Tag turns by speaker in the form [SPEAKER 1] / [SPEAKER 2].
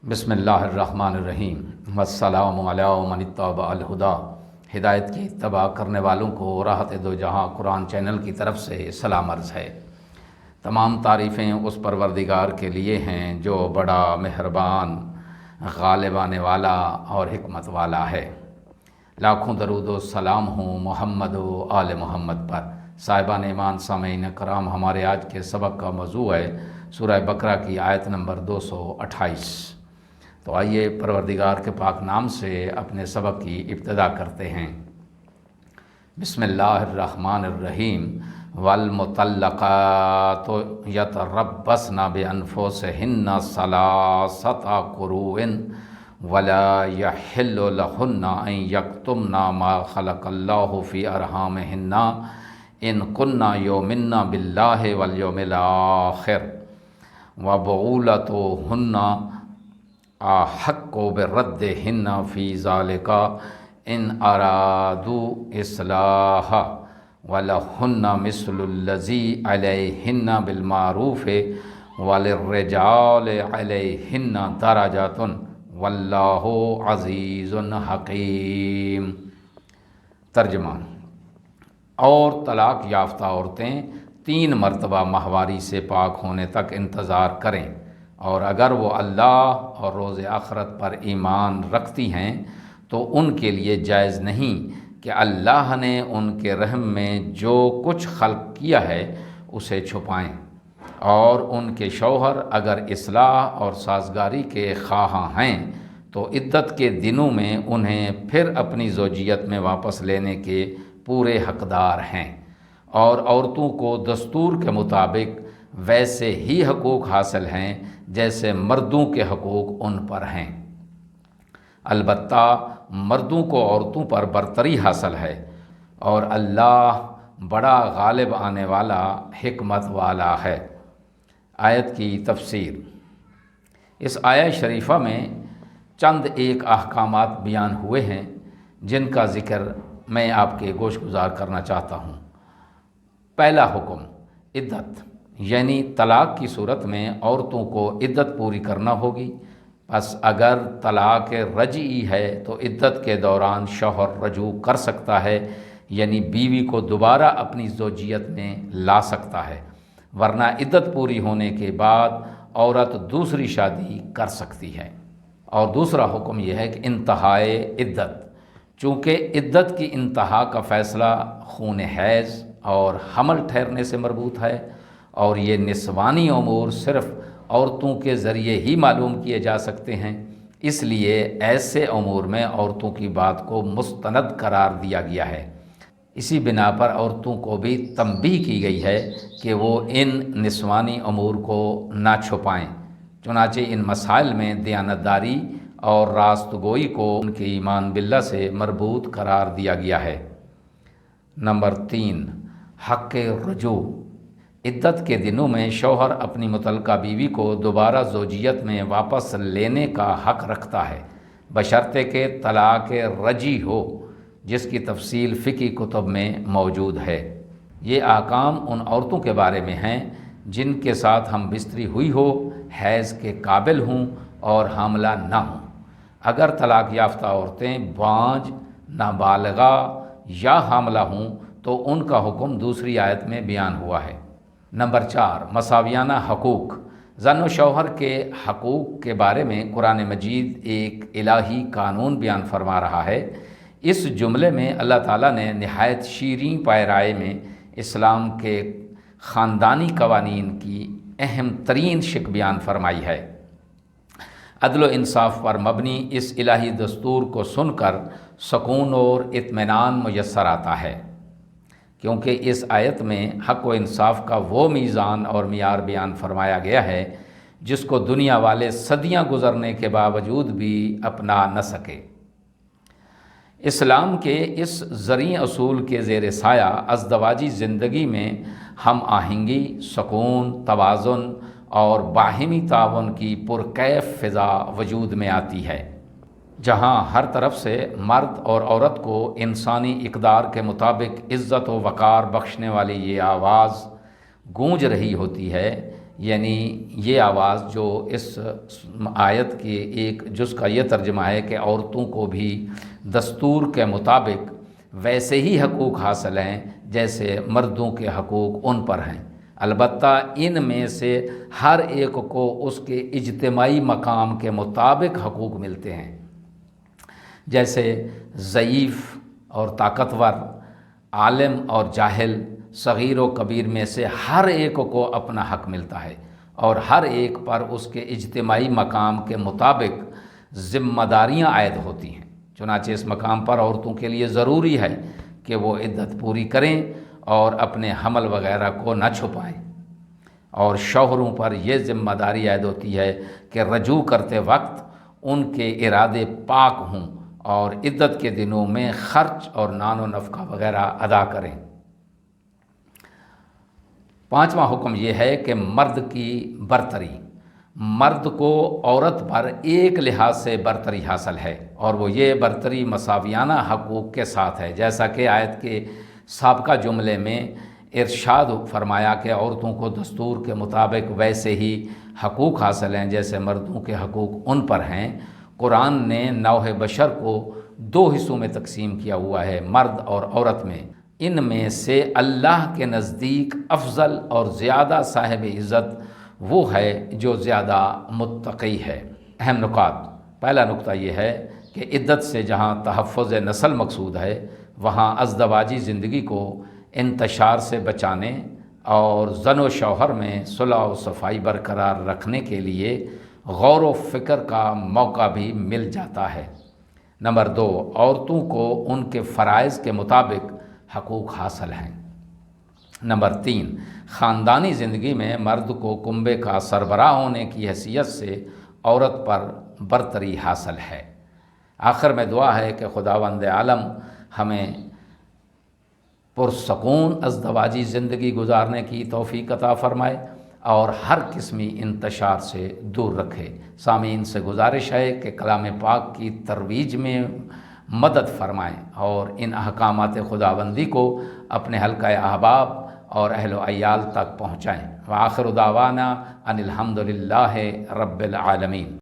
[SPEAKER 1] بسم اللہ الرحمن الرحیم والسلام علی من اتبع الہدیٰ۔ ہدایت کی اتباع کرنے والوں کو راحت دو جہاں قرآن چینل کی طرف سے سلام عرض ہے۔ تمام تعریفیں اس پروردگار کے لیے ہیں جو بڑا مہربان، غالب آنے والا اور حکمت والا ہے۔ لاکھوں درود و سلام ہوں محمد و آل محمد پر۔ صاحبان ایمان، سامعین کرام، ہمارے آج کے سبق کا موضوع ہے سورہ بقرہ کی آیت نمبر 228۔ تو آئیے پروردگار کے پاک نام سے اپنے سبق کی ابتدا کرتے ہیں۔ بسم اللہ الرحمن الرحیم۔ والمطلقات یتربصن بانفسہن ثلاثۃ قروء ولا یحل لہن ان یکتمن ما خلق اللہ فی ارحامہن ان کن یؤمن باللہ والیوم الآخر وبعولتہن احق بردہن فی ذالک ان ارادوا اصلاحا ولہن مثل الذی علیہن بالمعروف وللرجال علیہن درجۃ واللہ عزیز حکیم۔ ترجمہ: اور طلاق یافتہ عورتیں 3 مرتبہ ماہواری سے پاک ہونے تک انتظار کریں، اور اگر وہ اللہ اور روز آخرت پر ایمان رکھتی ہیں تو ان کے لیے جائز نہیں کہ اللہ نے ان کے رحم میں جو کچھ خلق کیا ہے اسے چھپائیں، اور ان کے شوہر اگر اصلاح اور سازگاری کے خواہاں ہیں تو عدت کے دنوں میں انہیں پھر اپنی زوجیت میں واپس لینے کے پورے حقدار ہیں، اور عورتوں کو دستور کے مطابق ویسے ہی حقوق حاصل ہیں جیسے مردوں کے حقوق ان پر ہیں۔ البتہ مردوں کو عورتوں پر برتری حاصل ہے، اور اللہ بڑا غالب آنے والا، حکمت والا ہے۔ آیت کی تفسیر: اس آیہ شریفہ میں چند ایک احکامات بیان ہوئے ہیں جن کا ذکر میں آپ کے گوش گزار کرنا چاہتا ہوں۔ پہلا حکم عدت، یعنی طلاق کی صورت میں عورتوں کو عدت پوری کرنا ہوگی۔ پس اگر طلاق رجعی ہے تو عدت کے دوران شوہر رجوع کر سکتا ہے، یعنی بیوی کو دوبارہ اپنی زوجیت میں لا سکتا ہے، ورنہ عدت پوری ہونے کے بعد عورت دوسری شادی کر سکتی ہے۔ اور دوسرا حکم یہ ہے کہ انتہائے عدت، چونکہ عدت کی انتہا کا فیصلہ خون حیض اور حمل ٹھہرنے سے مربوط ہے، اور یہ نسوانی امور صرف عورتوں کے ذریعے ہی معلوم کیے جا سکتے ہیں، اس لیے ایسے امور میں عورتوں کی بات کو مستند قرار دیا گیا ہے۔ اسی بنا پر عورتوں کو بھی تنبیہ کی گئی ہے کہ وہ ان نسوانی امور کو نہ چھپائیں، چنانچہ ان مسائل میں دیانتداری اور راست گوئی کو ان کے ایمان باللہ سے مربوط قرار دیا گیا ہے۔ نمبر 3، حق رجوع۔ عدت کے دنوں میں شوہر اپنی متعلقہ بیوی کو دوبارہ زوجیت میں واپس لینے کا حق رکھتا ہے، بشرطے کہ طلاق رجعی ہو، جس کی تفصیل فقہی کتب میں موجود ہے۔ یہ احکام ان عورتوں کے بارے میں ہیں جن کے ساتھ ہم بستری ہوئی ہو، حیض کے قابل ہوں اور حاملہ نہ ہوں۔ اگر طلاق یافتہ عورتیں بانجھ، نابالغہ یا حاملہ ہوں تو ان کا حکم دوسری آیت میں بیان ہوا ہے۔ نمبر 4، مساویانہ حقوق۔ زن و شوہر کے حقوق کے بارے میں قرآن مجید ایک الہی قانون بیان فرما رہا ہے۔ اس جملے میں اللہ تعالیٰ نے نہایت شیریں پیرائے میں اسلام کے خاندانی قوانین کی اہم ترین شق بیان فرمائی ہے۔ عدل و انصاف پر مبنی اس الہی دستور کو سن کر سکون اور اطمینان میسر آتا ہے، کیونکہ اس آیت میں حق و انصاف کا وہ میزان اور معیار بیان فرمایا گیا ہے جس کو دنیا والے صدیاں گزرنے کے باوجود بھی اپنا نہ سکے۔ اسلام کے اس زرعی اصول کے زیر سایہ ازدواجی زندگی میں ہم آہنگی، سکون، توازن اور باہمی تعاون کی پرکیف فضا وجود میں آتی ہے، جہاں ہر طرف سے مرد اور عورت کو انسانی اقدار کے مطابق عزت و وقار بخشنے والی یہ آواز گونج رہی ہوتی ہے یعنی یہ آواز جو اس آیت کی ایک جز کا یہ ترجمہ ہے کہ عورتوں کو بھی دستور کے مطابق ویسے ہی حقوق حاصل ہیں جیسے مردوں کے حقوق ان پر ہیں، البتہ ان میں سے ہر ایک کو اس کے اجتماعی مقام کے مطابق حقوق ملتے ہیں، جیسے ضعیف اور طاقتور، عالم اور جاہل، صغیر و کبیر میں سے ہر ایک کو اپنا حق ملتا ہے، اور ہر ایک پر اس کے اجتماعی مقام کے مطابق ذمہ داریاں عائد ہوتی ہیں۔ چنانچہ اس مقام پر عورتوں کے لیے ضروری ہے کہ وہ عدت پوری کریں اور اپنے حمل وغیرہ کو نہ چھپائیں، اور شوہروں پر یہ ذمہ داری عائد ہوتی ہے کہ رجوع کرتے وقت ان کے ارادے پاک ہوں اور عدت کے دنوں میں خرچ اور نان و نفقہ وغیرہ ادا کریں۔ پانچواں حکم یہ ہے کہ مرد کی برتری، مرد کو عورت پر ایک لحاظ سے برتری حاصل ہے، اور وہ یہ برتری مساویانہ حقوق کے ساتھ ہے، جیسا کہ آیت کے سابقہ جملے میں ارشاد فرمایا کہ عورتوں کو دستور کے مطابق ویسے ہی حقوق حاصل ہیں جیسے مردوں کے حقوق ان پر ہیں۔ قرآن نے نوع بشر کو دو حصوں میں تقسیم کیا ہوا ہے، مرد اور عورت میں۔ ان میں سے اللہ کے نزدیک افضل اور زیادہ صاحب عزت وہ ہے جو زیادہ متقی ہے۔ اہم نکات، پہلا نقطہ یہ ہے کہ عدت سے جہاں تحفظ نسل مقصود ہے، وہاں ازدواجی زندگی کو انتشار سے بچانے اور زن و شوہر میں صلح و صفائی برقرار رکھنے کے لیے غور و فکر کا موقع بھی مل جاتا ہے۔ نمبر دو، عورتوں کو ان کے فرائض کے مطابق حقوق حاصل ہیں۔ نمبر تین، خاندانی زندگی میں مرد کو کنبے کا سربراہ ہونے کی حیثیت سے عورت پر برتری حاصل ہے۔ آخر میں دعا ہے کہ خداوند عالم ہمیں پرسکون ازدواجی زندگی گزارنے کی توفیق عطا فرمائے اور ہر قسمی انتشار سے دور رکھے۔ سامعین سے گزارش ہے کہ کلام پاک کی ترویج میں مدد فرمائیں اور ان احکامات خداوندی کو اپنے حلقہ احباب اور اہل و عیال تک پہنچائیں۔ وآخر دعوانا ان الحمد للہ رب العالمین۔